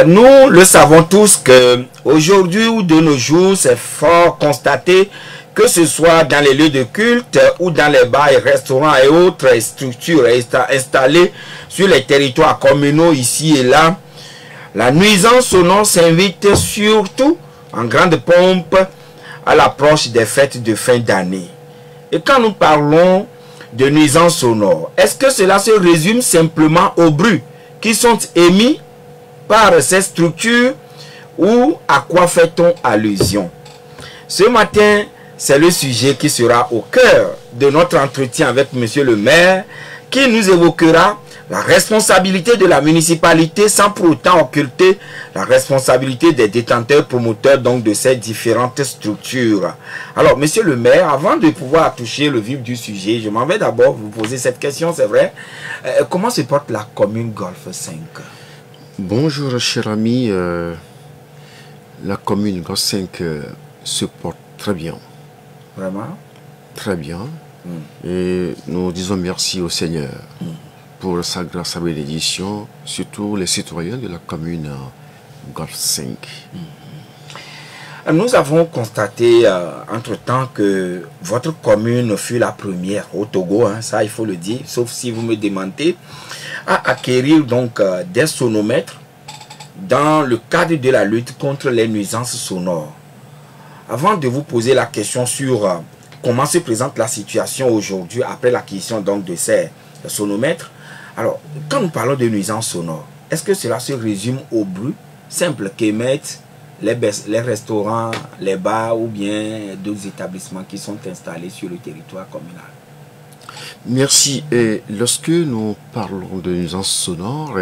Nous le savons tous que aujourd'hui ou de nos jours, c'est fort constaté que ce soit dans les lieux de culte ou dans les bars et restaurants et autres structures installées sur les territoires communaux ici et là, la nuisance sonore s'invite surtout en grande pompe à l'approche des fêtes de fin d'année. Et quand nous parlons de nuisance sonore, est-ce que cela se résume simplement aux bruits qui sont émis par ces structures ou à quoi fait-on allusion? Ce matin, c'est le sujet qui sera au cœur de notre entretien avec monsieur le maire, qui nous évoquera la responsabilité de la municipalité sans pour autant occulter la responsabilité des détenteurs promoteurs donc de ces différentes structures. Alors, monsieur le maire, avant de pouvoir toucher le vif du sujet, je m'en vais d'abord vous poser cette question, c'est vrai. Comment se porte la commune Golfe 5? Bonjour, cher ami. La commune Golfe 5 se porte très bien. Vraiment? Très bien. Et nous disons merci au Seigneur pour sa grâce, sa bénédiction, surtout les citoyens de la commune Golfe 5. Nous avons constaté entre-temps que votre commune fut la première au Togo, hein, ça il faut le dire, sauf si vous me démentez, à acquérir donc des sonomètres dans le cadre de la lutte contre les nuisances sonores. Avant de vous poser la question sur comment se présente la situation aujourd'hui après l'acquisition donc de ces sonomètres, alors quand nous parlons de nuisances sonores, est-ce que cela se résume au bruit simple qu'émettent les restaurants, les bars ou bien d'autres établissements qui sont installés sur le territoire communal? Merci. Et lorsque nous parlons de nuisances sonores,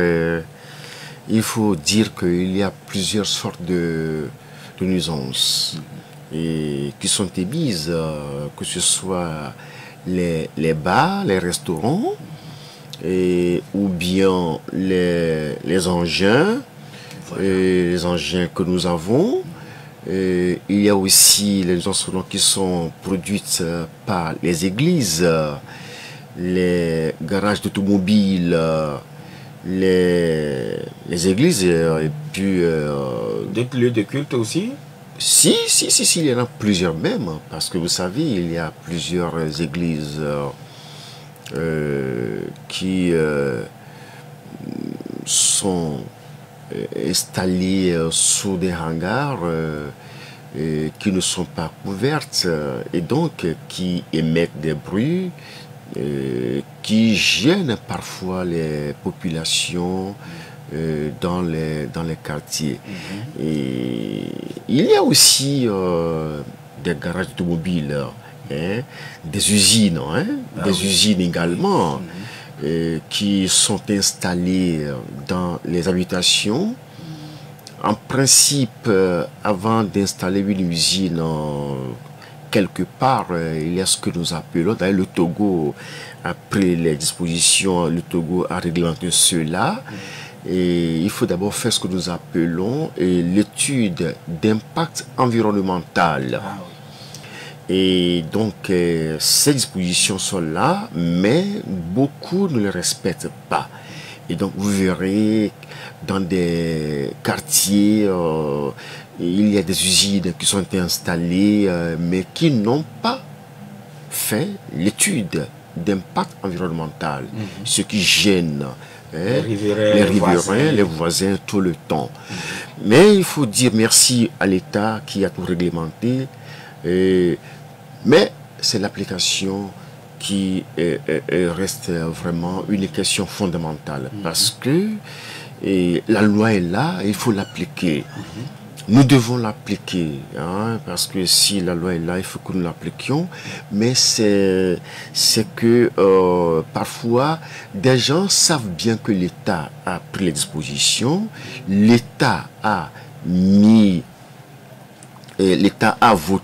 il faut dire qu'il y a plusieurs sortes de nuisances et qui sont émises, que ce soit les bars, les restaurants, ou bien les engins, les engins que nous avons. Il y a aussi les nuisances sonores qui sont produites par les églises, les garages d'automobiles, les églises et puis... D'autres lieux de culte aussi? Si, il y en a plusieurs même, parce que vous savez, il y a plusieurs églises qui sont installées sous des hangars qui ne sont pas couvertes et donc qui émettent des bruits qui gênent parfois les populations dans les quartiers. Et il y a aussi des garages automobiles, des usines, des usines également, qui sont installées dans les habitations. En principe, avant d'installer une usine quelque part, il y a ce que nous appelons, d'ailleurs le Togo, après les dispositions, le Togo a réglementé cela. Et il faut d'abord faire ce que nous appelons l'étude d'impact environnemental. Et donc, ces dispositions sont là, mais beaucoup ne les respectent pas. Et donc, vous verrez, dans des quartiers, il y a des usines qui sont installées, mais qui n'ont pas fait l'étude d'impact environnemental, ce qui gêne les riverains, les voisins tout le temps. Mais il faut dire merci à l'État qui a tout réglementé, mais c'est l'application qui reste vraiment une question fondamentale, parce que la loi est là, il faut l'appliquer. Nous devons l'appliquer, parce que si la loi est là, il faut que nous l'appliquions. Mais c'est que parfois, des gens savent bien que l'État a pris les dispositions, l'État a mis... L'État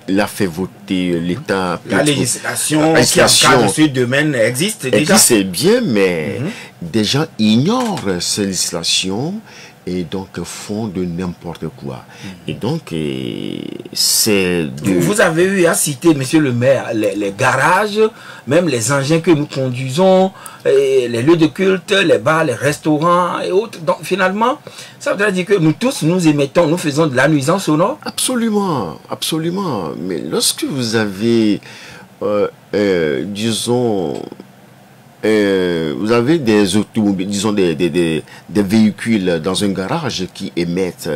l'a fait voter, l'État... La législation qui encadre ce domaine existe déjà. Existe bien, mais des gens ignorent ces législations et donc font de n'importe quoi. Et donc, c'est... Vous avez eu à citer, monsieur le maire, les garages, même les engins que nous conduisons, les lieux de culte, les bars, les restaurants et autres. Donc finalement, ça voudrait dire que nous tous, nous émettons, nous faisons de la nuisance sonore. Absolument, absolument. Mais lorsque vous avez, disons... vous avez des automobiles, disons des véhicules dans un garage qui émettent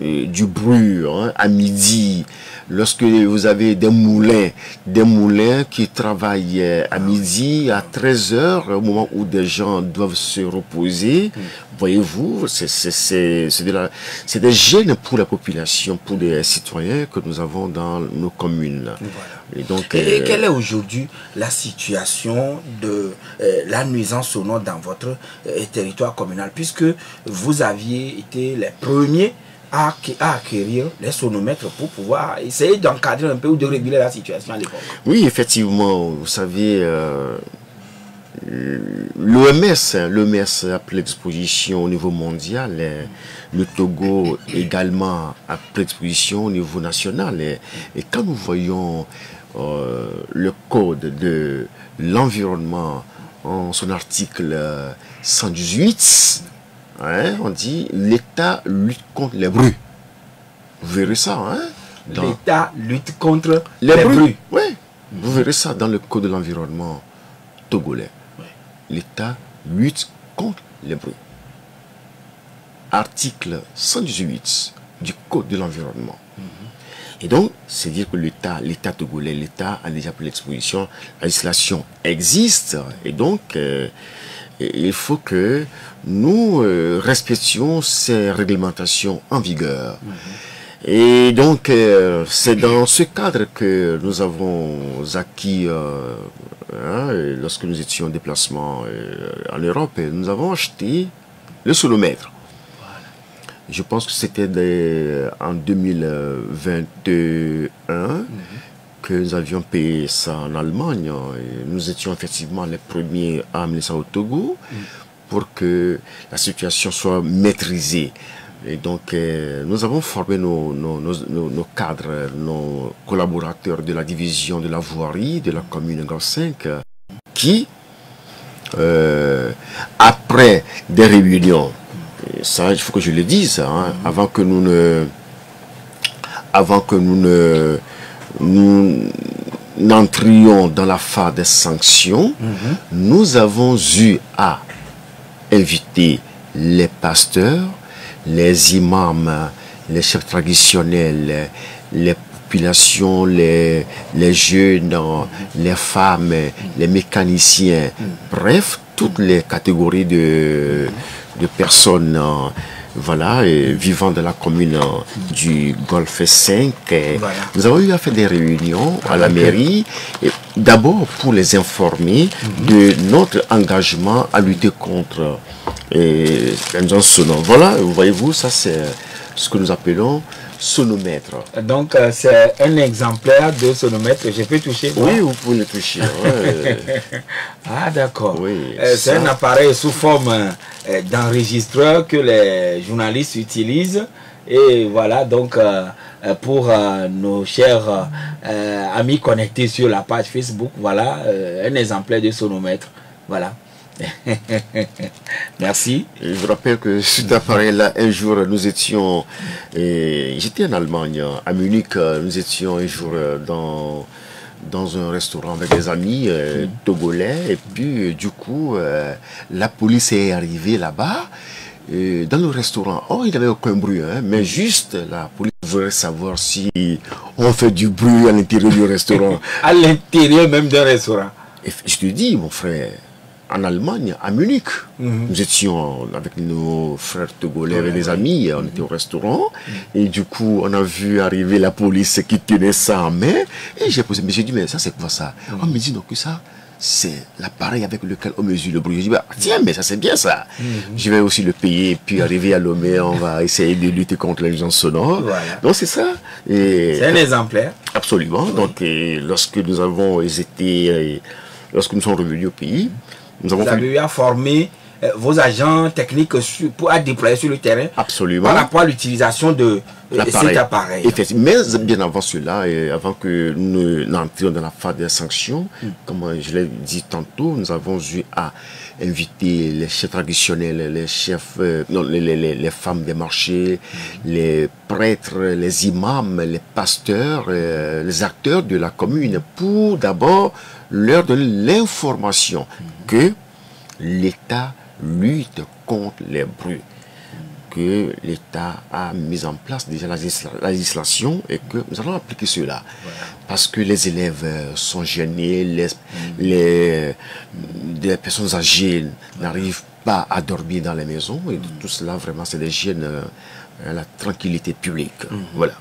du bruit à midi. Lorsque vous avez des moulins qui travaillent à midi, à 13 heures, au moment où des gens doivent se reposer, voyez-vous, c'est des gênes pour la population, pour les citoyens que nous avons dans nos communes. Voilà. Et quelle est aujourd'hui la situation de la nuisance sonore dans votre territoire communal, puisque vous aviez été les premiers à acquérir les sonomètres pour pouvoir essayer d'encadrer un peu ou de réguler la situation à l'époque? Oui, effectivement, vous savez, l'OMS a pris l'exposition au niveau mondial, le Togo également a pris l'exposition au niveau national. Et quand nous voyons le code de l'environnement en son article 118, on dit l'État lutte contre les bruits. Vous verrez ça, l'État lutte contre les bruits. Oui, vous verrez ça dans le code de l'environnement togolais. L'État lutte contre les bruits. Article 118 du code de l'environnement. Et donc, c'est dire que l'État togolais, l'État a déjà pris l'exposition, la législation existe, et donc il faut que nous respections ces réglementations en vigueur. Et donc, c'est dans ce cadre que nous avons acquis, lorsque nous étions en déplacement en Europe, nous avons acheté le sonomètre. Je pense que c'était en 2021 que nous avions payé ça en Allemagne. Et nous étions effectivement les premiers à amener ça au Togo pour que la situation soit maîtrisée. Et donc, nous avons formé nos cadres, nos collaborateurs de la division de la voirie de la commune Ngor 5 qui, après des réunions, et ça, il faut que je le dise, avant que nous n'entrions dans la phase des sanctions, nous avons eu à inviter les pasteurs, les imams, les chefs traditionnels, les populations, les jeunes, les femmes, les mécaniciens, bref, toutes les catégories de personnes vivant dans la commune du Golfe 5. Nous avons eu à faire des réunions à la mairie, d'abord pour les informer de notre engagement à lutter contre les nuisances sonores. Voilà, voyez-vous, ça c'est ce que nous appelons sonomètre. Donc c'est un exemplaire de sonomètre que je peux toucher. Oui, vous pouvez le toucher. Ah d'accord. Oui, c'est un appareil sous forme d'enregistreur que les journalistes utilisent. Et voilà, donc pour nos chers amis connectés sur la page Facebook, voilà un exemplaire de sonomètre. Voilà. Merci. Je vous rappelle que cet appareil-là, un jour, nous étions, j'étais en Allemagne, à Munich, nous étions un jour dans un restaurant avec des amis togolais, et puis du coup, la police est arrivée là-bas, dans le restaurant. Oh, il n'y avait aucun bruit, mais juste la police voulait savoir si on fait du bruit à l'intérieur du restaurant. À l'intérieur même d'un restaurant. Et je te dis, mon frère, en Allemagne, à Munich. Nous étions avec nos frères togolais, avec des amis, on était au restaurant, et du coup, on a vu arriver la police qui tenait ça en main, et j'ai posé, mais j'ai dit, mais ça c'est quoi ça? On me dit donc que ça, c'est l'appareil avec lequel on mesure le bruit. J'ai dit, bah, tiens, mais ça c'est bien ça. Je vais aussi le payer, puis arriver à Lomé, on va essayer de lutter contre les nuisances sonores. Donc c'est ça. C'est un exemplaire. Absolument. Donc lorsque nous avons été, lorsque nous sommes revenus au pays, vous avez eu à former vos agents techniques pour à déployer sur le terrain. Absolument. Par rapport à l'utilisation de cet appareil. Effectivement. Mais bien avant cela, et avant que nous n'entrions dans la phase des sanctions, comme je l'ai dit tantôt, nous avons eu à inviter les chefs traditionnels, les chefs, les femmes des marchés, les prêtres, les imams, les pasteurs, les acteurs de la commune, pour d'abord leur donner l'information que l'État lutte contre les bruits, que l'État a mis en place déjà la législation et que nous allons appliquer cela. Voilà. Parce que les élèves sont gênés, les personnes âgées n'arrivent pas à dormir dans les maisons et tout cela vraiment c'est des gênes à la tranquillité publique. Voilà.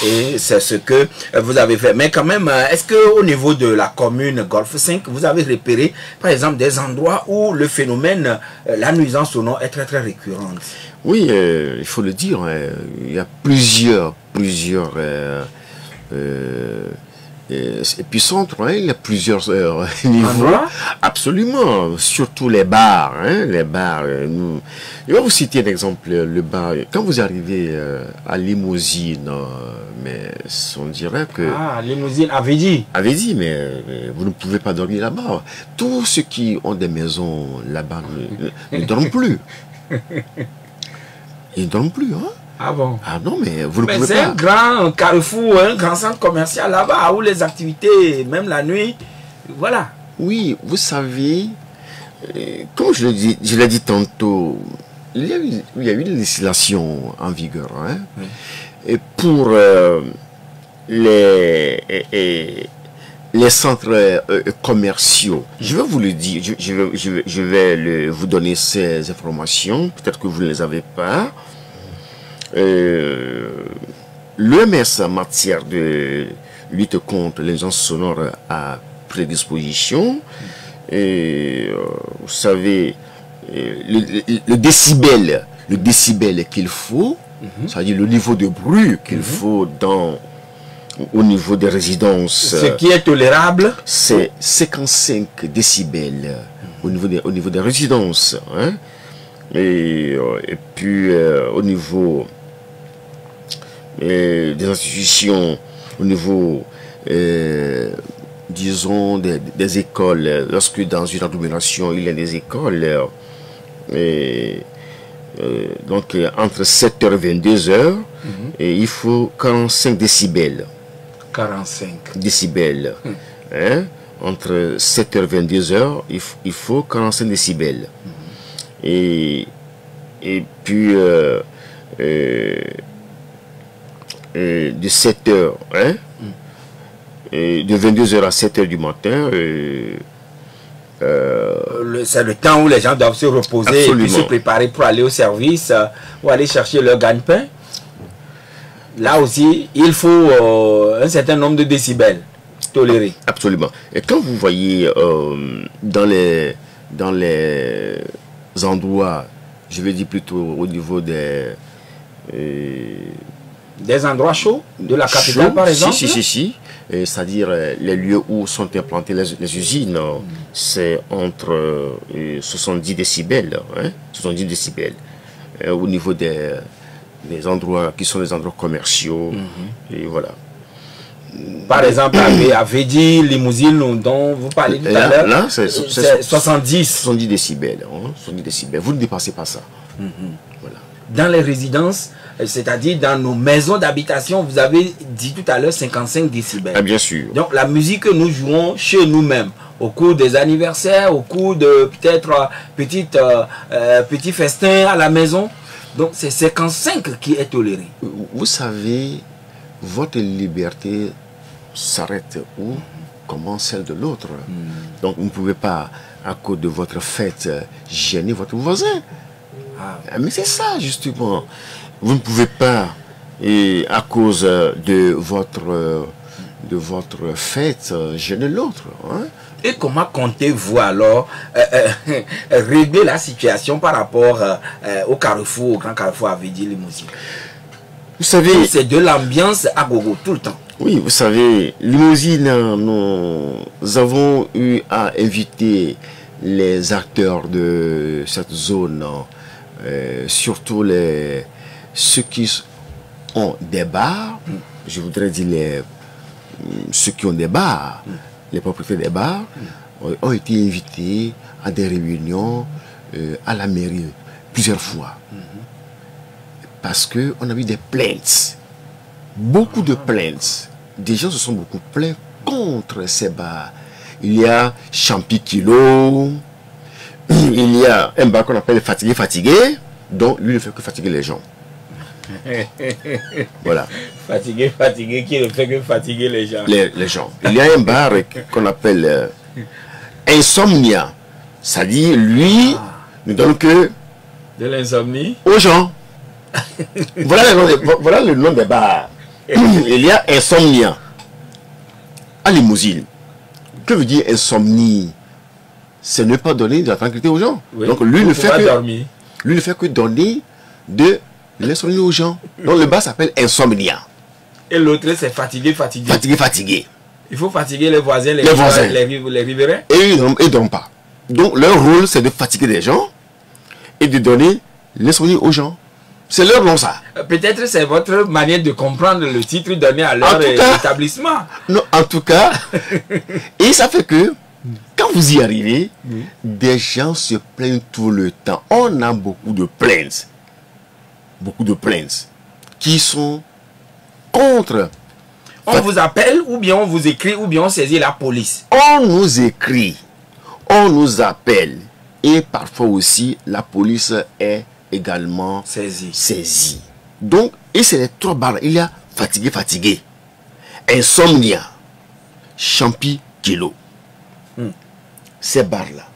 Et c'est ce que vous avez fait. Mais quand même, est-ce qu'au niveau de la commune Golfe 5, vous avez repéré, par exemple, des endroits où le phénomène, la nuisance sonore est très récurrente? Oui, il faut le dire. Il y a plusieurs épicentres, il y a plusieurs niveaux. Absolument, surtout les bars. Les bars. Je vais vous citer un exemple, le bar. Quand vous arrivez à Limousine, mais on dirait que... Ah, Limousine, Avedi. Avedi, mais vous ne pouvez pas dormir là-bas. Tous ceux qui ont des maisons là-bas ne dorment plus. Ils ne dorment plus, hein? Ah bon? Ah non, mais vous ne pouvez pas. C'est un grand carrefour, un grand centre commercial là-bas où les activités, même la nuit, voilà. Oui, vous savez, comme je l'ai dit tantôt, il y a eu une législation en vigueur. Hein? Oui. Et pour les centres commerciaux, je vais vous le dire, je vais vous donner ces informations, peut-être que vous ne les avez pas. L'EMS en matière de lutte contre les nuisances sonores à prédisposition. Vous savez, le décibel qu'il faut, c'est-à-dire le niveau de bruit qu'il faut au niveau des résidences. Ce qui est tolérable, c'est 55 décibels au niveau des résidences. Hein? Et puis au niveau des institutions, au niveau disons des écoles, lorsque dans une agglomération il y a des écoles, donc entre 7h et 22h, et il faut 45 décibels. 45 décibels. Hein? Entre 7h et 22h, il faut 45 décibels. Et puis de 7h, hein? De 22h à 7h du matin, c'est le temps où les gens doivent se reposer et puis se préparer pour aller au service ou aller chercher leur gagne-pain. Là aussi, il faut un certain nombre de décibels tolérés. Absolument. Et quand vous voyez dans les endroits, je vais dire plutôt au niveau des endroits chauds de la capitale, par exemple. Si. C'est-à-dire les lieux où sont implantées les usines, c'est entre 70 décibels. Hein, 70 décibels. Au niveau des endroits qui sont des endroits commerciaux. Et voilà. Par exemple, à Vedi, Limousine, dont vous parlez tout à l'heure, là, c'est 70. 70 décibels. Hein, 70 décibels. Vous ne dépassez pas ça. Voilà. Dans les résidences, c'est-à-dire dans nos maisons d'habitation, vous avez dit tout à l'heure 55 décibels. Ah, bien sûr. Donc la musique que nous jouons chez nous-mêmes, au cours des anniversaires, au cours de peut-être petits festins à la maison, donc c'est 55 qui est toléré. Vous savez, votre liberté s'arrête où commence celle de l'autre. Donc vous ne pouvez pas, à cause de votre fête, gêner votre voisin. Mais c'est ça justement. Vous ne pouvez pas, à cause de votre fête, gêner l'autre. Hein? Et comment comptez-vous alors régler la situation par rapport au carrefour, au grand carrefour à Vedi Limousine? Vous savez, c'est de l'ambiance à gogo tout le temps. Oui, vous savez, Limousine, nous avons eu à inviter les acteurs de cette zone, surtout ceux qui ont des bars, je voudrais dire ceux qui ont des bars, les propriétaires des bars, ont été invités à des réunions à la mairie plusieurs fois. Parce qu'on a eu des plaintes, beaucoup de plaintes. Des gens se sont beaucoup plaints contre ces bars. Il y a Champi Kilo, il y a un bar qu'on appelle Fatigué, donc lui ne fait que fatiguer les gens. Voilà. Fatigué, qui ne fait que fatiguer les gens. Les gens. Il y a un bar qu'on appelle Insomnia. Ça dit, lui, ne donne que de l'insomnie aux gens. Voilà le nom des bars. Il y a Insomnia à Limousine. Que veut dire insomnie? C'est ne pas donner de la tranquillité aux gens. Oui. Donc lui ne fait que donner de l'insomnie aux gens. Donc le bar s'appelle Insomnia. Et l'autre c'est fatigué. Fatigué. Il faut fatiguer les voisins, les riverains. Et ils ne dorment pas. Donc leur rôle c'est de fatiguer les gens et de donner l'insomnie aux gens. C'est leur nom ça. Peut-être c'est votre manière de comprendre le titre donné à leur établissement. Non, en tout cas. Et ça fait que quand vous y arrivez, des gens se plaignent tout le temps. On a beaucoup de plaintes. Beaucoup de plaintes qui sont contre. On vous appelle ou bien on vous écrit ou bien on saisit la police. On nous écrit, on nous appelle et parfois aussi la police est également saisie. Donc, et c'est les trois barres. Il y a fatigué, insomnia, Champi Kilo. Ces barres-là.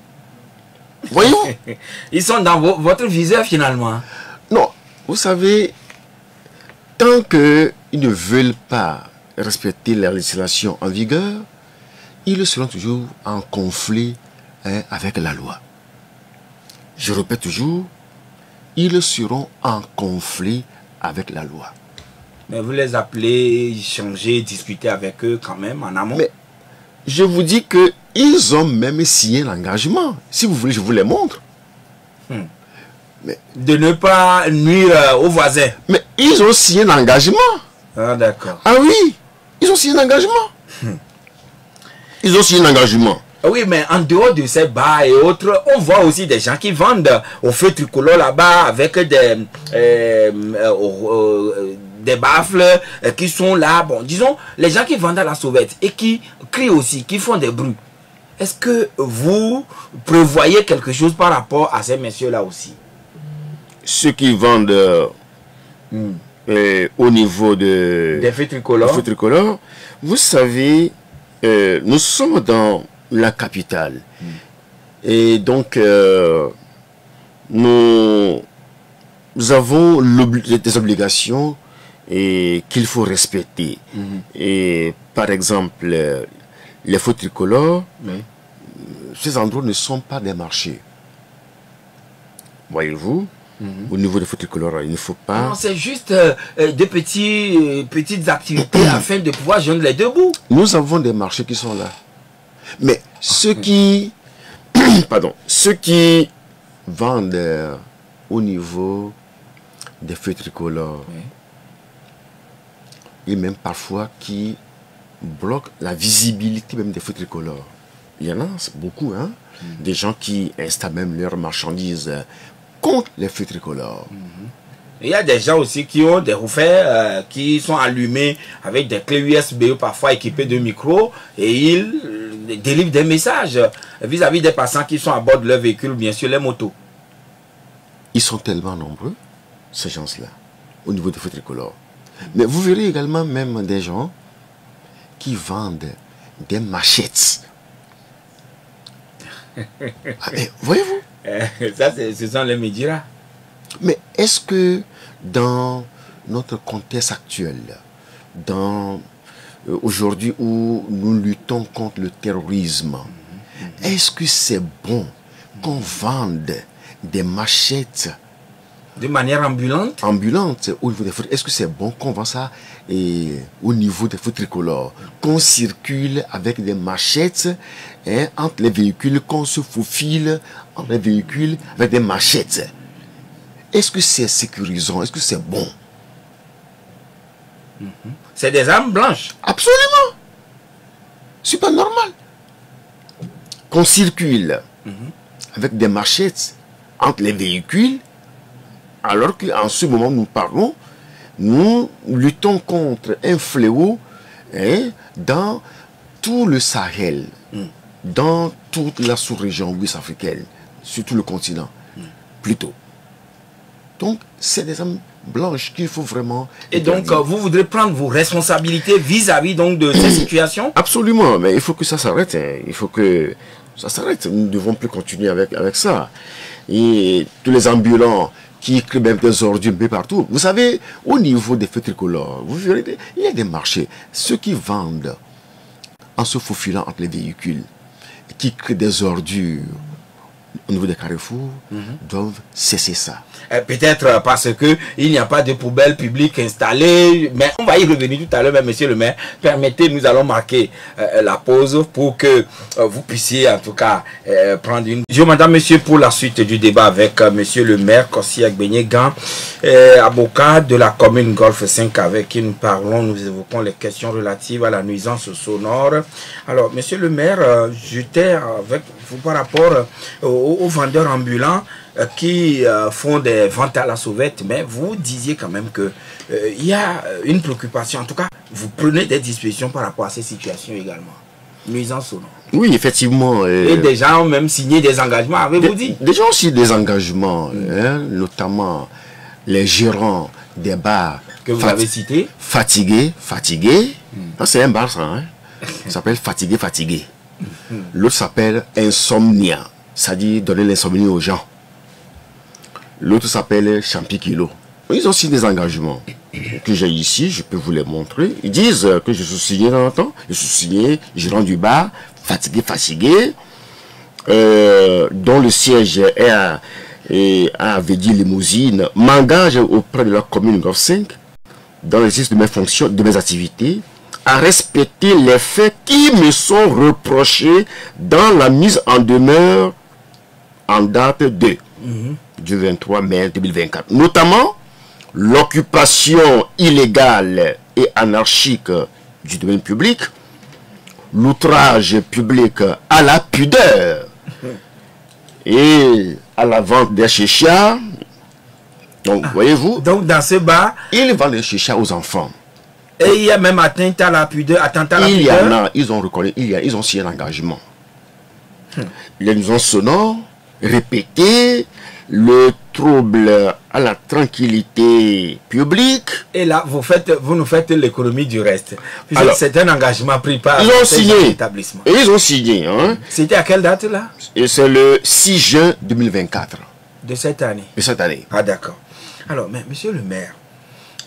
Voyez-vous? Ils sont dans votre viseur finalement. Non, vous savez, tant qu'ils ne veulent pas respecter la législation en vigueur, ils seront toujours en conflit avec la loi. Je répète toujours, ils seront en conflit avec la loi. Mais vous les appelez, échanger, discuter avec eux quand même en amont. Mais je vous dis que ils ont même signé l'engagement. Si vous voulez, je vous les montre. Mais de ne pas nuire aux voisins. Mais ils ont signé l'engagement. Ah d'accord. Ah oui, ils ont signé l'engagement. Ils ont signé l'engagement. Oui, mais en dehors de ces bars et autres, on voit aussi des gens qui vendent au feu tricolore là-bas avec des baffles qui sont là. Bon, disons, les gens qui vendent à la sauvette et qui crient aussi, qui font des bruits. Est-ce que vous prévoyez quelque chose par rapport à ces messieurs-là aussi? Ceux qui vendent au niveau des feux tricolores, vous savez, nous sommes dans la capitale. Et donc, nous avons des obligations qu'il faut respecter. Et par exemple, les feux tricolores, ces endroits ne sont pas des marchés. Voyez-vous, au niveau des feux tricolores, il ne faut pas... Non, c'est juste des petites activités afin de pouvoir joindre les deux bouts. Nous avons des marchés qui sont là. Mais ceux qui... pardon, ceux qui vendent au niveau des feux tricolores, et même parfois qui bloquent la visibilité même des feux tricolores. Il y en a beaucoup, hein, des gens qui installent même leurs marchandises contre les feux tricolores. Il y a des gens aussi qui ont des rouffers qui sont allumés avec des clés USB parfois équipées de micros et ils délivrent des messages vis-à-vis des passants qui sont à bord de leur véhicule, bien sûr les motos. Ils sont tellement nombreux, ces gens-là, au niveau des feux tricolores. Mais vous verrez également même des gens qui vendent des machettes. Voyez-vous? Ça, ce sont les médias. Mais est-ce que dans notre contexte actuel, aujourd'hui où nous luttons contre le terrorisme, est-ce que c'est bon qu'on vende des machettes De manière ambulante? Ambulante au niveau des feux. Est-ce que c'est bon qu'on vend ça au niveau des feux tricolores? Qu'on circule avec des machettes entre les véhicules, qu'on se faufile entre les véhicules avec des machettes. Est-ce que c'est sécurisant? Est-ce que c'est bon? C'est des armes blanches. Absolument. C'est pas normal. Qu'on circule avec des machettes entre les véhicules, alors qu'en ce moment nous parlons, nous luttons contre un fléau dans tout le Sahel, dans toute la sous-région ouest africaine, sur tout le continent, plutôt. Donc, c'est des armes blanches qu'il faut vraiment... Et donc, vous voudrez prendre vos responsabilités vis-à-vis donc de ces situations? Absolument, mais il faut que ça s'arrête. Il faut que ça s'arrête. Nous ne devons plus continuer avec ça. Et tous les ambulants qui créent même des ordures un peu partout. Vous savez, au niveau des feux tricolores, vous verrez, il y a des marchés. Ceux qui vendent en se faufilant entre les véhicules, qui créent des ordures au niveau des carrefours, doivent cesser ça. Peut-être parce que il n'y a pas de poubelle publique installée, mais on va y revenir tout à l'heure. Mais monsieur le maire, permettez, nous allons marquer la pause pour que vous puissiez en tout cas prendre une... Je madame, monsieur, pour la suite du débat avec monsieur le maire Kossi Agbenye-Gan, avocat de la commune Golfe 5 avec qui nous parlons, nous évoquons les questions relatives à la nuisance sonore. Alors monsieur le maire, j'étais avec vous par rapport aux vendeurs ambulants qui font des ventes à la sauvette, mais vous disiez quand même que il y a une préoccupation. En tout cas, vous prenez des dispositions par rapport à ces situations également. Nuisance sonore. Oui, effectivement. Et des gens ont même signé des engagements, avez-vous dit? Des gens ont signé des engagements, notamment les gérants des bars. Que vous avez cités. Fatigué. C'est un bar, ça. Ça s'appelle Fatigué. L'autre s'appelle Insomnia. C'est-à-dire donner l'insomnie aux gens. L'autre s'appelle Champi Kilo. Ils ont signé des engagements que j'ai ici, je peux vous les montrer. Ils disent que je suis signé dans le temps. Je suis signé, gérant du bar, fatigué, dont le siège est à Védi Limousine, m'engage auprès de la commune Golfe 5, dans l'exercice de mes fonctions, de mes activités, à respecter les faits qui me sont reprochés dans la mise en demeure en date du 23 mai 2024. Notamment, l'occupation illégale et anarchique du domaine public, l'outrage public à la pudeur et à la vente des chichas. Donc, voyez-vous, donc dans ce bar, ils vendent des chichas aux enfants. Et il y a même atteinte à la pudeur, attentat à la pudeur. Il y en a, ils ont reconnu, ils ont signé un engagement. Les nuisances sonores, répétées, le trouble à la tranquillité publique. Et là, vous nous faites l'économie du reste. C'est un engagement pris par l'établissement. Et ils ont signé. Hein. C'était à quelle date là? Et c'est le 6 juin 2024. De cette année? De cette année. Ah d'accord. Alors, mais monsieur le maire,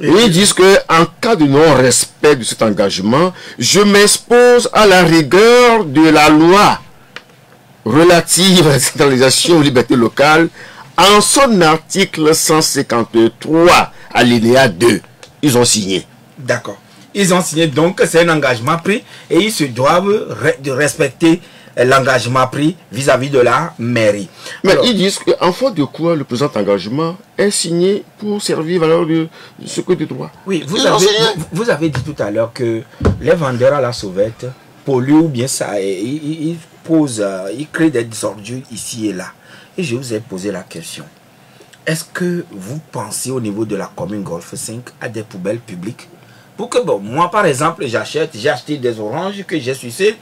ils disent qu'en cas de non-respect de cet engagement, je m'expose à la rigueur de la loi relative à la centralisation aux libertés locales en son article 153, alinéa 2. Ils ont signé. D'accord. Ils ont signé, donc c'est un engagement pris et ils se doivent de respecter l'engagement pris vis-à-vis de la mairie. Mais alors, ils disent qu'en faute de quoi le présent engagement est signé pour servir valeur de ce que de droit. Oui, vous avez dit tout à l'heure que les vendeurs à la sauvette polluent ou bien ça, ils créent des ordures ici et là. Et je vous ai posé la question. Est-ce que vous pensez au niveau de la commune Golfe 5 à des poubelles publiques? Pour que, bon, moi par exemple, j'ai acheté des oranges que j'ai sucées.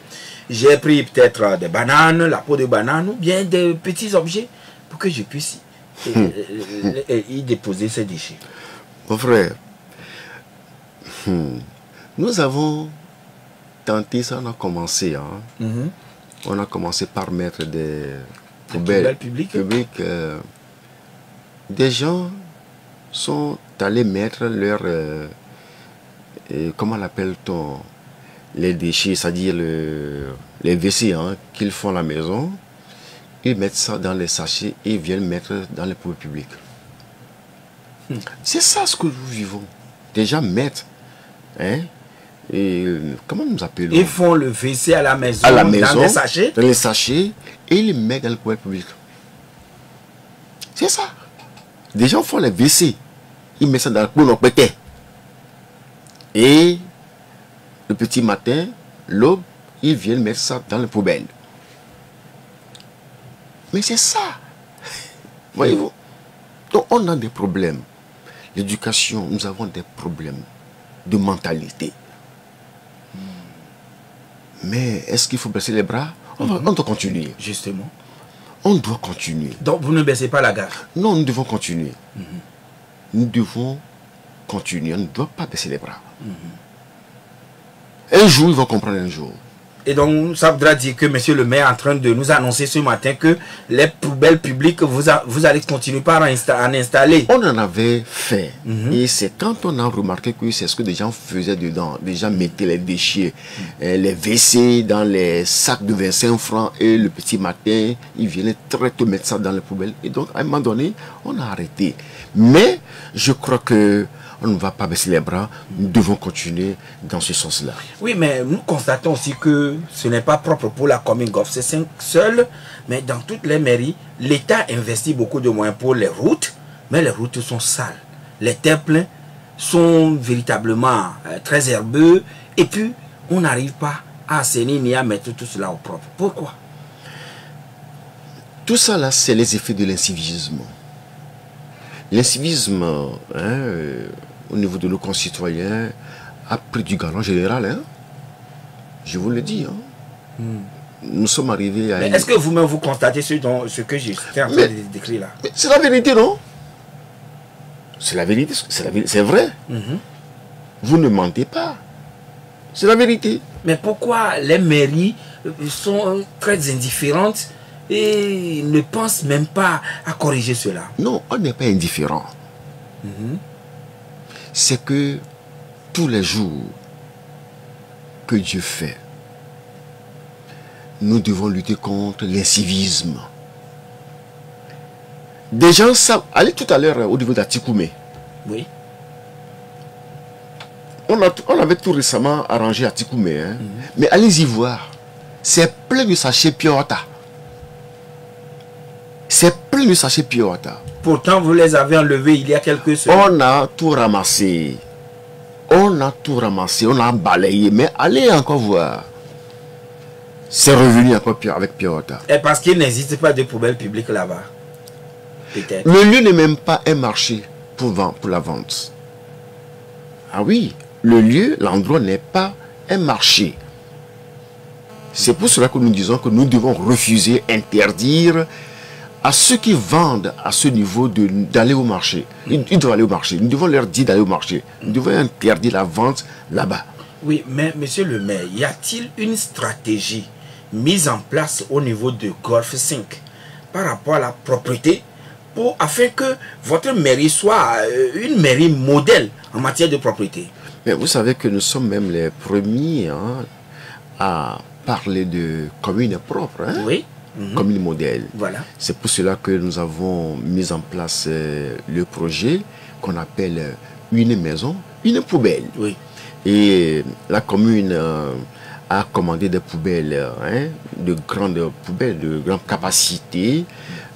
J'ai pris peut-être des bananes, la peau de banane ou bien des petits objets pour que je puisse y déposer ces déchets. Mon frère, nous avons tenté ça, on a commencé. On a commencé par mettre des poubelles publiques. Des gens sont allés mettre leur... comment l'appelle-t-on? Les déchets, c'est-à-dire les WC qu'ils font à la maison, ils mettent ça dans les sachets et ils viennent mettre dans les poubelles publiques. C'est ça ce que nous vivons. Déjà mettre, hein, et comment nous appelons? Ils font le WC à la maison, dans des sachets. Dans les sachets, et ils les mettent dans le poubelle public. C'est ça. Des gens font les WC. Ils mettent ça dans le poubelle pété. Et le petit matin, l'aube, ils viennent mettre ça dans la poubelle. Mais c'est ça. Voyez-vous. Donc on a des problèmes. L'éducation, nous avons des problèmes de mentalité. Mais est-ce qu'il faut baisser les bras? On doit continuer. Justement. On doit continuer. Donc vous ne baissez pas la garde? Non, nous devons continuer. Nous devons continuer. On ne doit pas baisser les bras. Un jour, ils vont comprendre un jour. Et donc, ça voudra dire que monsieur le maire est en train de nous annoncer ce matin que les poubelles publiques, vous allez continuer par en installer. On en avait fait. Et c'est quand on a remarqué que c'est ce que des gens faisaient dedans. Des gens mettaient les déchets, les WC dans les sacs de 25 francs. Et le petit matin, ils venaient très tôt mettre ça dans les poubelles. Et donc, à un moment donné, on a arrêté. Mais je crois que on ne va pas baisser les bras, nous devons continuer dans ce sens-là. Oui, mais nous constatons aussi que ce n'est pas propre pour la commune Golfe 5 seule, mais dans toutes les mairies, l'État investit beaucoup de moyens pour les routes, mais les routes sont sales. Les terre-pleins sont véritablement très herbeux, et puis on n'arrive pas à assainir ni à mettre tout cela au propre. Pourquoi? Tout ça là, c'est les effets de l'incivisme. L'incivisme, au niveau de nos concitoyens, a pris du galon général. Hein? Je vous le dis. Hein? Nous sommes arrivés à... Est-ce que vous-même vous constatez ce que j'ai en train de décrire là? C'est la vérité, non? C'est la vérité, c'est vrai. Vous ne mentez pas. C'est la vérité. Mais pourquoi les mairies sont très indifférentes et ne pensent même pas à corriger cela? Non, on n'est pas indifférent. C'est que tous les jours que Dieu fait, nous devons lutter contre l'incivisme. Des gens savent. Allez tout à l'heure au niveau d'Atikoumé. Oui. On avait tout récemment arrangé Atikoumé. Hein? Mais allez-y voir. C'est plein de sachets Piota. C'est plein de sachets Piota. Pourtant, vous les avez enlevés il y a quelques semaines. On a tout ramassé. On a tout ramassé. On a balayé. Mais allez encore voir. C'est revenu encore avec Piota. Et parce qu'il n'existe pas de poubelle publique là-bas. Peut-être. Le lieu n'est même pas un marché pour la vente. Ah oui, le lieu, l'endroit n'est pas un marché. C'est pour cela que nous disons que nous devons refuser, interdire à ceux qui vendent à ce niveau d'aller au marché. Ils doivent aller au marché. Nous devons leur dire d'aller au marché. Nous devons interdire la vente là-bas. Oui, mais monsieur le maire, y a-t-il une stratégie mise en place au niveau de Golfe 5 par rapport à la propreté afin que votre mairie soit une mairie modèle en matière de propreté? Mais vous savez que nous sommes même les premiers à parler de commune propre. Hein? Oui. Commune modèle. Voilà. C'est pour cela que nous avons mis en place le projet qu'on appelle une maison, une poubelle. Oui. Et la commune a commandé des poubelles, de grandes poubelles, de grande capacité.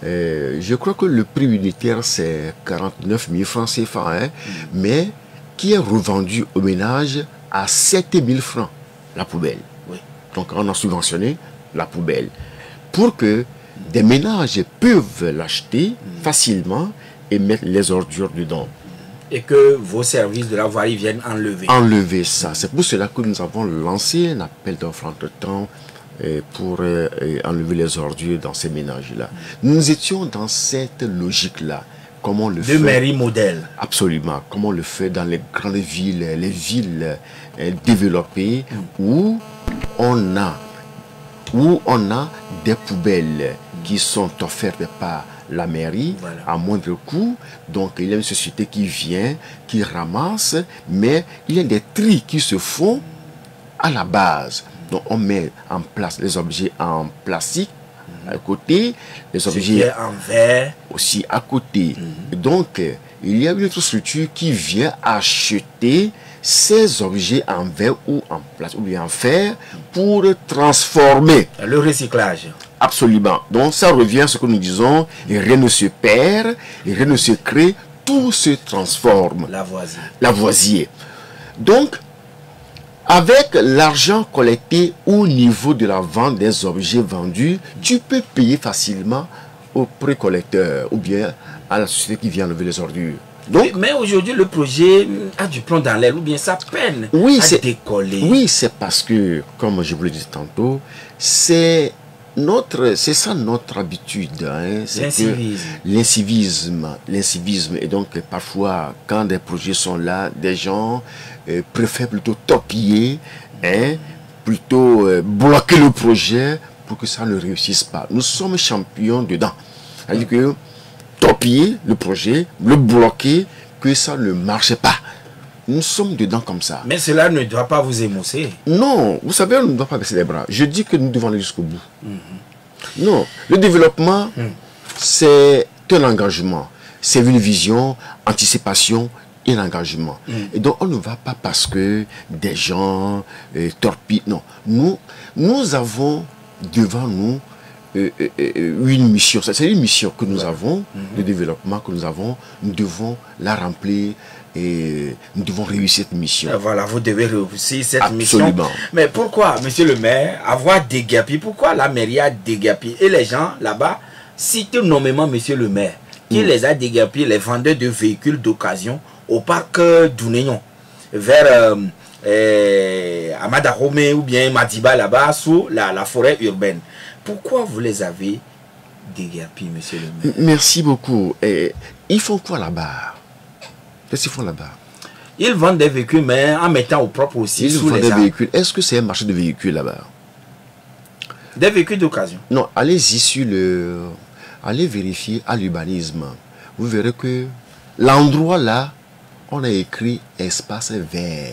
Je crois que le prix unitaire c'est 49 000 francs CFA, mais qui est revendu au ménage à 7 000 francs la poubelle. Oui. Donc on a subventionné la poubelle pour que des ménages peuvent l'acheter facilement et mettre les ordures dedans. Et que vos services de la voirie viennent enlever. Enlever ça. C'est pour cela que nous avons lancé un appel d'offres entre-temps pour enlever les ordures dans ces ménages-là. Nous étions dans cette logique-là. Comment on le fait? De mairie modèle. Absolument. Comment on le fait dans les grandes villes, les villes développées où on a des poubelles qui sont offertes par la mairie, voilà, à moindre coût. Donc il y a une société qui vient, qui ramasse, mais il y a des tris qui se font à la base. Donc on met en place les objets en plastique à côté, les objets en verre aussi à côté. Donc il y a une autre structure qui vient acheter ces objets en verre ou en plâtre ou bien en fer pour transformer. Le recyclage. Absolument. Donc ça revient à ce que nous disons, et rien ne se perd, et rien ne se crée, tout se transforme. Lavoisier. Lavoisier. Donc, avec l'argent collecté au niveau de la vente des objets vendus, tu peux payer facilement au précollecteur ou bien à la société qui vient enlever les ordures. Donc, mais aujourd'hui, le projet a du plomb dans l'aile ou bien ça peine à décoller. Oui, c'est parce que, comme je vous l'ai dit tantôt, c'est ça notre habitude. Hein, l'incivisme. L'incivisme. Et donc, parfois, quand des projets sont là, des gens préfèrent plutôt torpiller, hein, plutôt bloquer le projet pour que ça ne réussisse pas. Nous sommes champions dedans. C'est-à-dire que torpiller le projet, le bloquer, que ça ne marche pas. Nous sommes dedans comme ça. Mais cela ne doit pas vous émousser. Non, vous savez, on ne doit pas baisser les bras. Je dis que nous devons aller jusqu'au bout. Non, le développement, c'est un engagement. C'est une vision, anticipation et un engagement. Et donc, on ne va pas parce que des gens torpillent. Non, nous avons devant nous une mission. C'est une mission que nous avons, de développement que nous avons. Nous devons la remplir. Et nous devons réussir cette mission. Voilà, vous devez réussir cette mission. Mais pourquoi, monsieur le maire, avoir déguerpi? Pourquoi la mairie a déguerpi? Et les gens là-bas citent nommément monsieur le maire, qui les a déguerpi, les vendeurs de véhicules d'occasion au parc d'Ounéon, vers Amadarome ou bien Madiba là-bas, sous la forêt urbaine. Pourquoi vous les avez déguerpi, monsieur le maire? Merci beaucoup. Et ils font quoi là-bas? Qu'est-ce qu'ils font là-bas? Ils vendent des véhicules, mais en mettant au propre aussi. Ils vendent des véhicules. Est-ce que c'est un marché de véhicules là-bas? Des véhicules d'occasion. Non, allez-y sur le... Allez vérifier à l'urbanisme. Vous verrez que l'endroit là, on a écrit espace vert.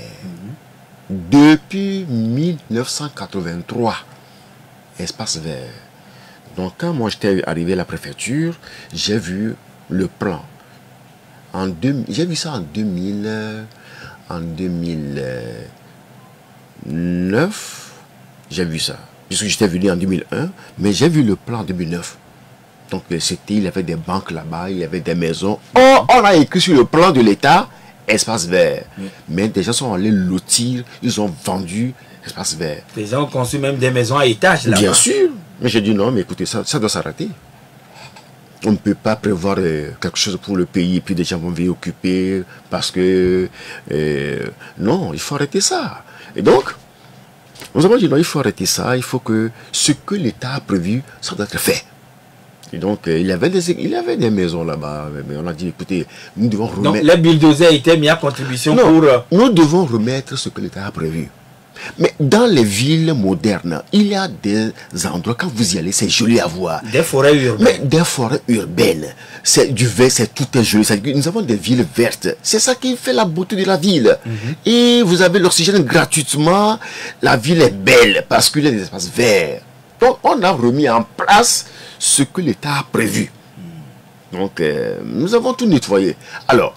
Depuis 1983. Espace vert. Donc quand moi j'étais arrivé à la préfecture, j'ai vu le plan. J'ai vu ça en 2009. J'ai vu ça. Puisque j'étais venu en 2001, mais j'ai vu le plan en 2009. Donc il y avait des banques là-bas, il y avait des maisons. Oh, on a écrit sur le plan de l'État, espace vert. Mais des gens sont allés lotir, ils ont vendu espace vert. Les gens ont conçu même des maisons à étage là-bas. Bien sûr. Mais j'ai dit non, mais écoutez, ça doit s'arrêter. On ne peut pas prévoir quelque chose pour le pays et puis des gens vont venir occuper parce que... non, il faut arrêter ça. Et donc, nous avons dit non, il faut arrêter ça. Il faut que ce que l'État a prévu, ça doit être fait. Et donc, il y avait des maisons là-bas. Mais on a dit, écoutez, nous devons remettre... Donc, les bulldozers étaient mis à contribution pour... Nous devons remettre ce que l'État a prévu. Mais dans les villes modernes, il y a des endroits, quand vous y allez, c'est joli à voir. Des forêts urbaines. Mais des forêts urbaines. C'est du vert, c'est tout est joli. Nous avons des villes vertes. C'est ça qui fait la beauté de la ville. Et vous avez l'oxygène gratuitement. La ville est belle parce qu'il y a des espaces verts. Donc, on a remis en place ce que l'État a prévu. Donc, nous avons tout nettoyé. Alors,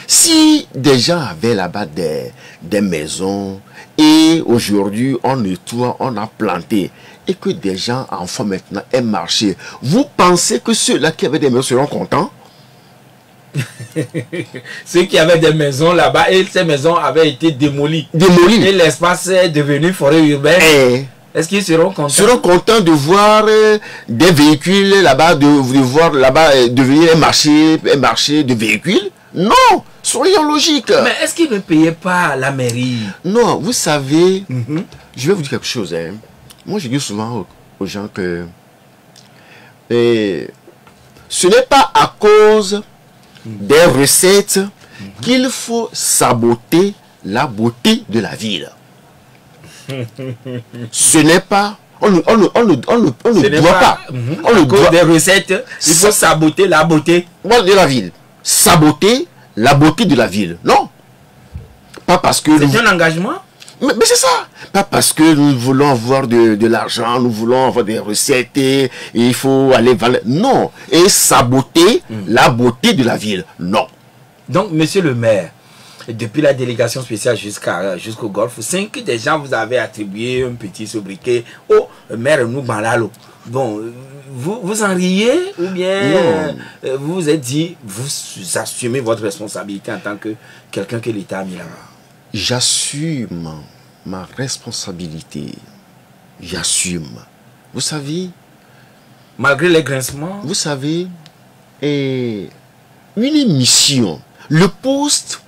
si des gens avaient là-bas des maisons et aujourd'hui on nettoie, on a planté et que des gens en font maintenant un marché, vous pensez que ceux-là qui avaient des maisons seront contents? Ceux qui avaient des maisons là-bas et ces maisons avaient été démolies. Et l'espace est devenu forêt urbaine. Est-ce qu'ils seront contents? Seront contents de voir des véhicules là-bas, de voir là-bas devenir un marché de véhicules? Non, soyons logiques. Mais est-ce qu'ils ne payaient pas la mairie? Non, vous savez, je vais vous dire quelque chose. Hein. Moi, je dis souvent aux gens que ce n'est pas à cause des recettes qu'il faut saboter la beauté de la ville. Ce n'est pas... On ne doit pas. On ne doit des recettes, il faut saboter la beauté de la ville. Saboter la beauté de la ville. Non. Pas parce que... C'est un engagement? Mais c'est ça. Pas parce que nous voulons avoir de l'argent, nous voulons avoir des recettes et il faut aller vendre. Non. Et saboter la beauté de la ville. Non. Donc, monsieur le maire, depuis la délégation spéciale jusqu'au Golfe 5, des gens vous avez attribué un petit sobriquet. Oh, maire nous balalo. Bon, vous en riez ou bien vous vous êtes dit, vous assumez votre responsabilité en tant que quelqu'un que l'État a mis là-bas? J'assume ma responsabilité. J'assume. Vous savez, malgré les grincements, vous savez, une mission, le poste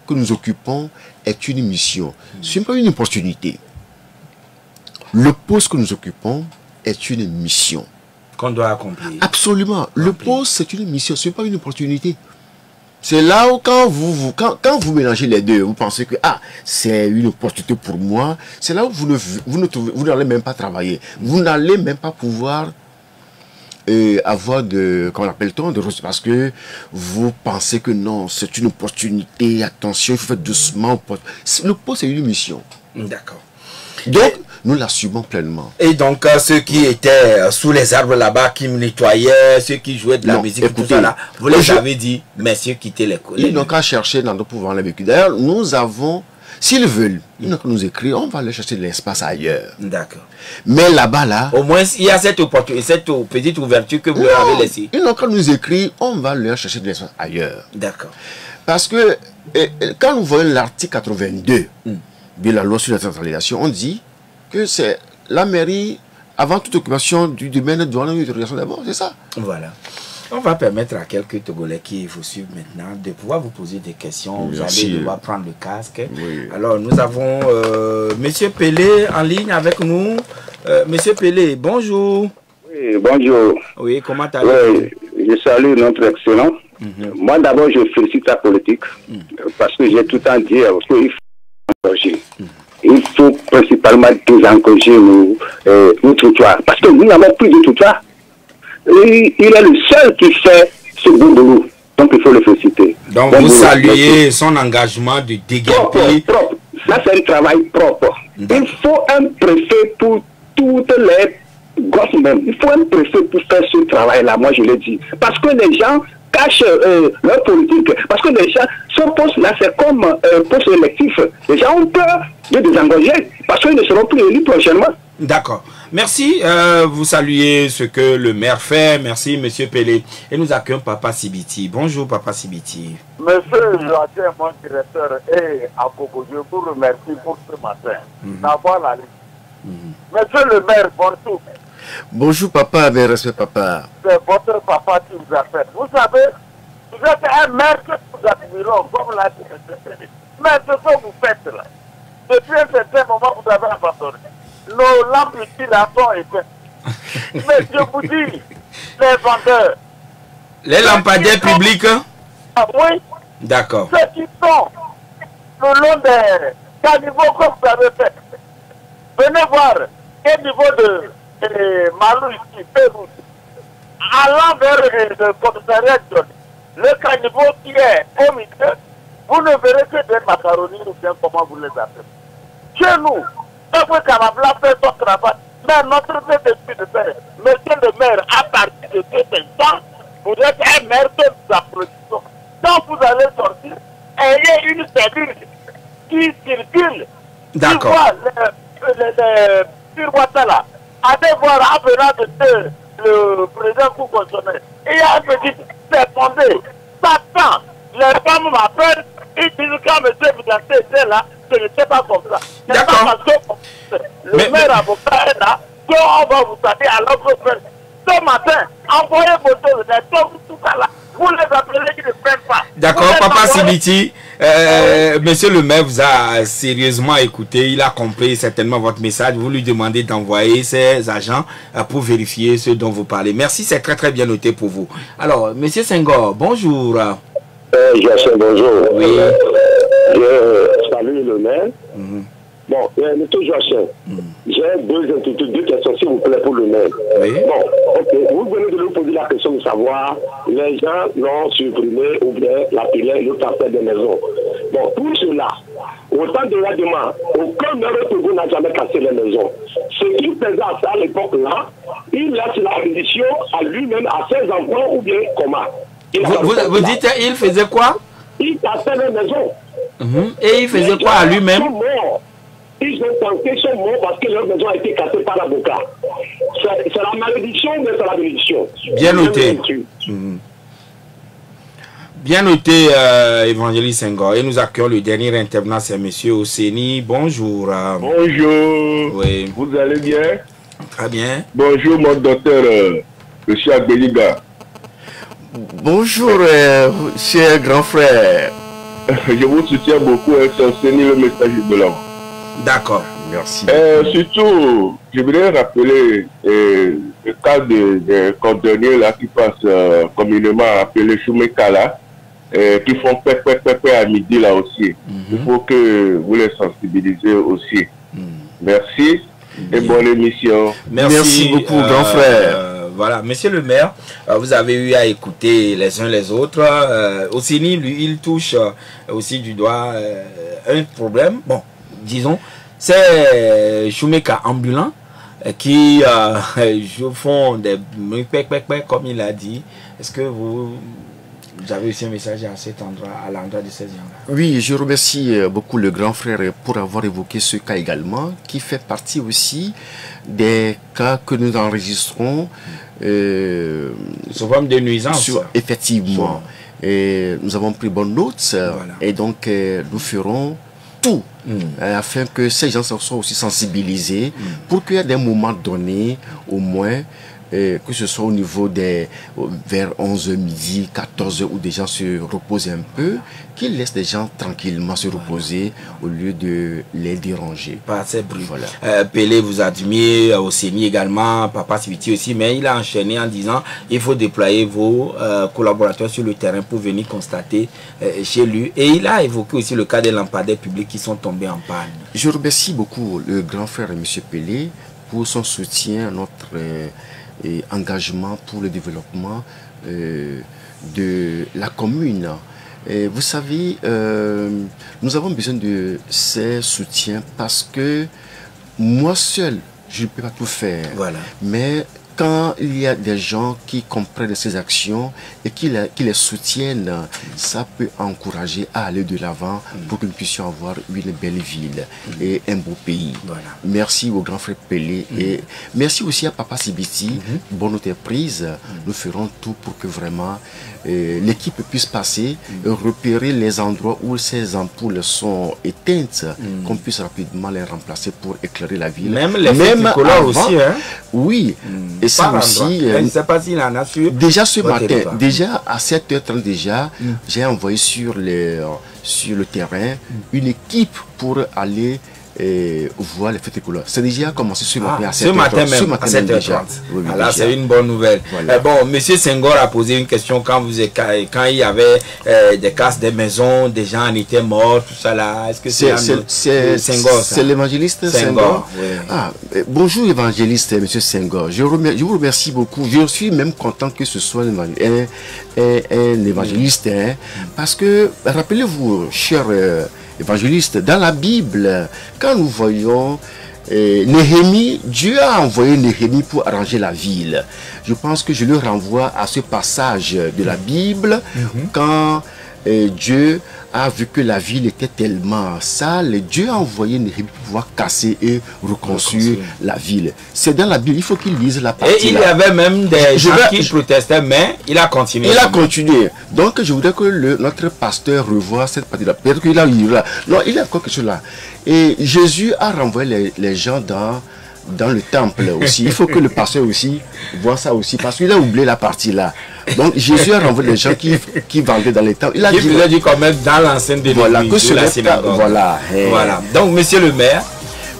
que nous occupons est une mission. Ce n'est pas une opportunité. Le poste que nous occupons est une mission. Qu'on doit accomplir. Absolument. Le poste, c'est une mission, ce n'est pas une opportunité. C'est là où quand vous mélangez les deux, vous pensez que c'est une opportunité pour moi, c'est là où vous n'allez même pas travailler. Vous n'allez même pas pouvoir avoir comment appelle-t-on, parce que vous pensez que non, c'est une opportunité, attention, il faut faire doucement. Le poste, c'est une mission. D'accord. Donc, nous l'assumons pleinement. Et donc, ceux qui étaient sous les arbres là-bas, qui me nettoyaient, ceux qui jouaient de la musique, écoutez, tout ça là, vous les avez dit, messieurs, quittez les collègues. Ils n'ont qu'à chercher dans nos pouvoirs les véhicules. D'ailleurs, nous avons, s'ils veulent, ils n'ont qu'à nous écrire, on va aller chercher de l'espace ailleurs. D'accord. Mais là-bas, là... Au moins, il y a cette opportunité, cette petite ouverture que vous leur avez laissée. Ils n'ont qu'à nous écrire, on va leur chercher de l'espace ailleurs. D'accord. Parce que, quand nous voyons l'article 82 de la loi sur la décentralisation, on dit que c'est la mairie, avant toute occupation du domaine, doit avoir une autorisation d'abord, c'est ça. Voilà. On va permettre à quelques Togolais qui vous suivent maintenant de pouvoir vous poser des questions. Vous allez devoir prendre le casque. Oui. Alors, nous avons Monsieur Pelé en ligne avec nous. Monsieur Pelé, bonjour. Oui, bonjour. Oui, comment allez-vous? Oui, je salue notre excellent. Moi, d'abord, je félicite la politique parce que j'ai tout le temps dit qu'il faut encourager. Il faut principalement désencourager nos trottoirs. Parce que nous n'avons plus de trottoirs. Il est le seul qui fait ce bon boulot. Donc il faut le féliciter. Donc vous saluez son engagement de déguerpir. Propre. Ça c'est un travail propre. Il faut un préfet pour toutes les gosses même. Il faut un préfet pour faire ce travail-là, moi je le dis. Parce que les gens cachent leur politique. Parce que les gens, ce poste-là, c'est comme poste électif. Les gens ont peur de désengager parce qu'ils ne seront plus élus prochainement. D'accord. Merci. Vous saluez ce que le maire fait. Merci, Monsieur Pelé. Et nous accueillons Papa Sibiti. Bonjour, Papa Sibiti. Monsieur Joachim, mon directeur, et à Coco, je vous remercie pour ce matin d'avoir la liste. Monsieur le maire, bonjour. Bonjour, papa, mes respects, papa. C'est votre papa qui vous appelle. Vous savez, vous êtes un maire que nous admirons, comme l'a dit M. Pelé. Mais ce que vous faites là, depuis un certain moment, vous avez abandonné. Nos lampes ici là sont éteintes. Mais je vous dis, les vendeurs. Les lampadaires publics? Ah oui. D'accord. Ceux qui sont le long des caniveaux que vous avez fait. Venez voir quel niveau de Malou ici, Pérou. Allant vers le commissariat de Johnny, le caniveau qui est au milieu, vous ne verrez que des macaronis ou bien comment vous les appelez. Chez nous, Peuple Canabla fait son travail, mais notre esprit de faire, monsieur le maire, à partir de ce instant, vous êtes un maire que nous applaudissons. Quand vous allez sortir, ayez une cellule qui circule. D'accord. Les tiroirs là, allez voir en venant de le président coup constitutionnel. Il y a un petit répondez. Satan, les femmes m'appellent, ils disent quand monsieur Vidante était là, ce n'était pas comme ça. C'est pas parce que le maire avocat est là qu'on va vous aider à l'autre frère. Ce matin, envoyez vos choses, tout ça là. Vous les appelez, ils ne prennent pas. D'accord, Papa Sibiti, monsieur le maire vous a sérieusement écouté, il a compris certainement votre message, vous lui demandez d'envoyer ses agents pour vérifier ce dont vous parlez. Merci, c'est très très bien noté pour vous. Alors, monsieur Senghor, bonjour. Bonjour. Oui. Je salue le maire. Bon, M. Joachim, j'ai deux questions, s'il vous plaît, pour le maire. Oui. Bon, ok, vous venez de nous poser la question de savoir, les gens l'ont supprimé ou bien lapidé le transfert des maisons. Bon, pour cela, autant de la demande, aucun maire de Togo n'a jamais cassé les maisons. Ce qu'il faisait à l'époque-là, il laisse la rédition à lui-même, à ses enfants ou bien comment. Vous dites, il faisait quoi? Il cassait les maisons. Et il faisait quoi à lui-même? Ils ont tenté, ils sont morts parce que leur maison a été cassée par l'avocat. C'est la malédiction, mais c'est la bénédiction. Bien noté. Bien noté, Évangéliste Senghor. Et nous accueillons le dernier intervenant, c'est M. Oseni. Bonjour. Bonjour. Oui. Vous allez bien? Très bien. Bonjour, mon docteur, M. Agbeliga. Bonjour, cher grand frère. Je vous soutiens beaucoup, c'est Oseni, le message de l'homme. D'accord. Merci. Surtout, je voudrais rappeler le cas des cordonniers là, qui passent communément appelés Choumekala, qui font pépé à midi là aussi. Il faut que vous les sensibilisez aussi. Merci et bonne émission. Merci beaucoup, grand frère. Voilà, monsieur le maire, vous avez eu à écouter les uns les autres. Oseni, lui, il touche aussi du doigt un problème. Bon, disons, c'est Choumeka ambulant qui font des comme il a dit. Est-ce que vous avez aussi un message à cet endroit, à l'endroit de ces gens-là? Oui, je remercie beaucoup le grand frère pour avoir évoqué ce cas également, qui fait partie aussi des cas que nous enregistrons. Sous forme de nuisance. Effectivement. Et nous avons pris bonne note. Voilà. Et donc, nous ferons tout afin que ces gens soient aussi sensibilisés pour qu'il y ait des moments donnés, au moins, que ce soit au niveau des vers 11h midi, 14h, où des gens se reposent un peu, qu'ils laissent les gens tranquillement se reposer au lieu de les déranger. Pas assez bruit. Voilà. Pelé vous admire, Oseni également, Papa Sibiti aussi, mais il a enchaîné en disant il faut déployer vos collaborateurs sur le terrain pour venir constater chez lui. Et il a évoqué aussi le cas des lampadaires publics qui sont tombés en panne. Je remercie beaucoup le grand frère M. Pelé pour son soutien à notre engagement pour le développement de la commune. Et vous savez, nous avons besoin de ces soutiens parce que moi seul, je ne peux pas tout faire. Voilà. Mais quand il y a des gens qui comprennent ces actions et qui les soutiennent, ça peut encourager à aller de l'avant pour que nous puissions avoir une belle ville et un beau pays. Voilà. Merci au grand frère Pelé et merci aussi à Papa Sibiti. Bonne entreprise. Nous ferons tout pour que vraiment l'équipe puisse passer, repérer les endroits où ces ampoules sont éteintes, qu'on puisse rapidement les remplacer pour éclairer la ville. Même les multicolores aussi, hein? Oui. Et ça aussi, je ne sais pas s'il en a su. Déjà ce matin, déjà à 7h30 déjà, j'ai envoyé sur le terrain une équipe pour aller voir les fêtes tricolores. C'est déjà commencé ce matin à 7h30. Ce matin même, à 7h30. Oui, là, c'est une bonne nouvelle. Voilà. Bon, M. Senghor a posé une question quand il y avait des casses des maisons, des gens en étaient morts, tout ça là. Est-ce que c'est Senghor? C'est l'évangéliste Senghor. Oui. Ah, bonjour évangéliste M. Senghor. Je vous remercie beaucoup. Je suis même content que ce soit un évangéliste. Parce que, rappelez-vous, cher évangéliste, dans la Bible, quand nous voyons Néhémie, Dieu a envoyé Néhémie pour arranger la ville. Je pense que je le renvoie à ce passage de la Bible, quand Dieu a vu que la ville était tellement sale, Dieu a envoyé Néhémie pour pouvoir casser et reconstruire la ville. C'est dans la Bible, il faut qu'il lise la partie. Et il y avait même des gens qui protestaient, mais il a continué. Il a continué. Donc je voudrais que notre pasteur revoie cette partie-là. Peut-être qu'il a eu là. Non, il y a encore quelque chose là. Et Jésus a renvoyé les gens dans le temple aussi. Il faut que le pasteur aussi voit ça aussi, parce qu'il a oublié la partie là. Donc Jésus a renvoyé les gens qui vendaient dans les temples. Il a dit quand même dans l'enceinte de l'église, de la synagogue. Voilà. Donc monsieur le maire,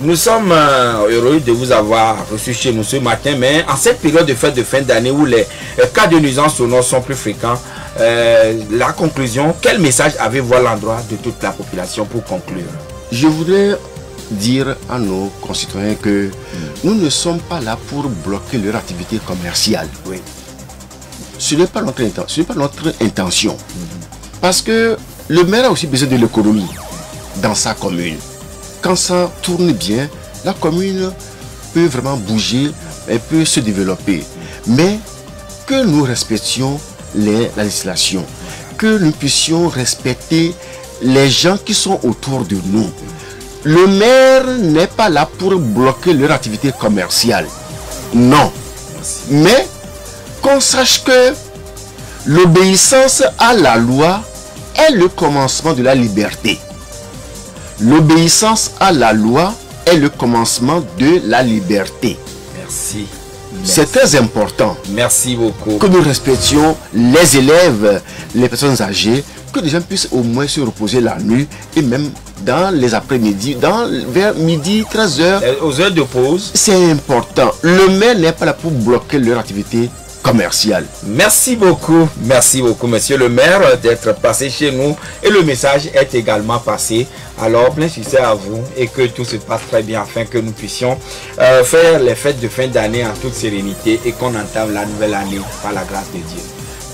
nous sommes heureux de vous avoir reçu chez nous ce matin, mais en cette période de fête de fin d'année où les cas de nuisance sonore sont plus fréquents, la conclusion, quel message avez-vous à l'endroit de toute la population pour conclure? Je voudrais dire à nos concitoyens que nous ne sommes pas là pour bloquer leur activité commerciale. Oui. Ce n'est pas notre intention. Parce que le maire a aussi besoin de l'économie dans sa commune. Quand ça tourne bien, la commune peut vraiment bouger, elle peut se développer. Mais que nous respections la législation, que nous puissions respecter les gens qui sont autour de nous. Le maire n'est pas là pour bloquer leur activité commerciale. Non. Mais qu'on sache que l'obéissance à la loi est le commencement de la liberté. L'obéissance à la loi est le commencement de la liberté. Merci. C'est très important. Merci beaucoup. Que nous respections les élèves, les personnes âgées, que les gens puissent au moins se reposer la nuit et même dans les après-midi, vers midi, 13h. Aux heures de pause. C'est important. Le maire n'est pas là pour bloquer leur activité commerciale. Merci beaucoup, monsieur le maire, d'être passé chez nous. Et le message est également passé. Alors, plein succès à vous et que tout se passe très bien afin que nous puissions faire les fêtes de fin d'année en toute sérénité et qu'on entame la nouvelle année par la grâce de Dieu.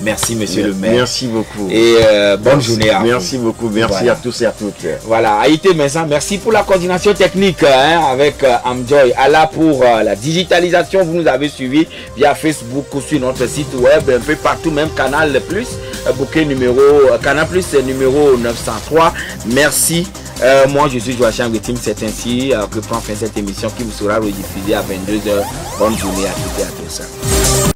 Merci, monsieur le maire. Merci beaucoup. Et bonne journée à vous. Merci beaucoup. Merci à tous et à toutes. Voilà, Haïté Messa, merci pour la coordination technique avec Amjoy. Allah pour la digitalisation, vous nous avez suivis via Facebook ou sur notre site web, un peu partout, même Canal Plus, bouquet Canal Plus numéro 903. Merci. Moi, je suis Joachim Guetim. C'est ainsi que prend fin cette émission qui vous sera rediffusée à 22h. Bonne journée à toutes et à tous.